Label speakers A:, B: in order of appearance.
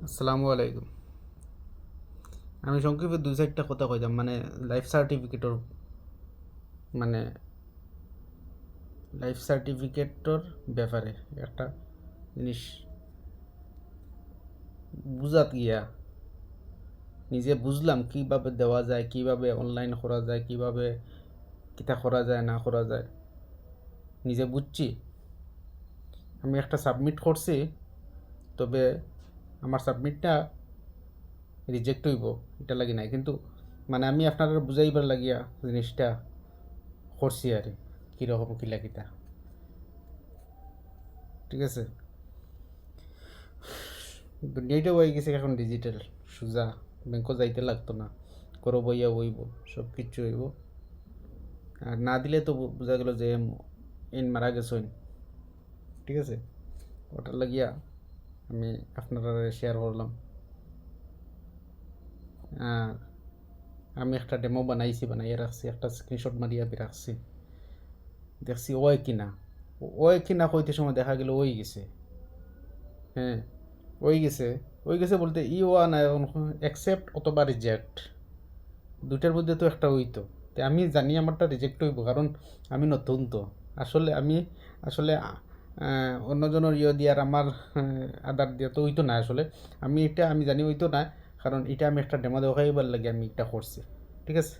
A: আসসালামু আলাইকুম। আমি সংক্ষেপে দুই চারটা কথা কইতাম লাইফ সার্টিফিকেটর মানে লাইফ সার্টিফিকেটর ব্যাপারে একটা জিনিস বুঝাত গিয়া নিজে বুঝলাম কিভাবে দেওয়া যায়, কিভাবে অনলাইন করা যায়, কিভাবে কিতা করা যায় না করা যায়। নিজে বুঝছি। আমি একটা সাবমিট করছি, তবে আমার সাবমিটটা রিজেক্ট হইব এটা লাগি নাই, কিন্তু আমি আপনারা বুঝাইবার লাগিয়া জিনিসটা করছি আর কীরকম কিলা কিতা। ঠিক আছে, দুনিয়াটাও হয়ে গেছে এখন ডিজিটাল, সোজা ব্যাংকও যাইতে লাগতো না, করো বইয়া বইব, সব কিছু হইব। আর না দিলে তো বোঝা গেল যে এন মারা গেছেন। ঠিক আছে, ওটার লাগিয়া আমি আপনারা শেয়ার করলাম। আর আমি একটা ডেমো বানাইছি, বানাইয়া রাখছি, একটা স্ক্রিনশট মারিয়া রাখছি, দেখছি ওই কিনা, ওই কিনা কইতে সময় দেখা গেল ওই গেছে। হ্যাঁ, ওই গেছে। ওই গেছে বলতে ই ওয়া না, অ্যাকসেপ্ট অথবা রিজেক্ট, দুইটার মধ্যে তো একটা হইতো। তো আমি জানি আমারটা রিজেক্ট হইব, কারণ আমি নতুন তো। আসলে অন্যজনের দিয়ে আর আমার আদার দিয়ে তো হইতো না আসলে। আমি জানি হইতো না, কারণ এটা আমি একটা ডেমো দেখাইবার লাগে আমি এটা করছি। ঠিক আছে।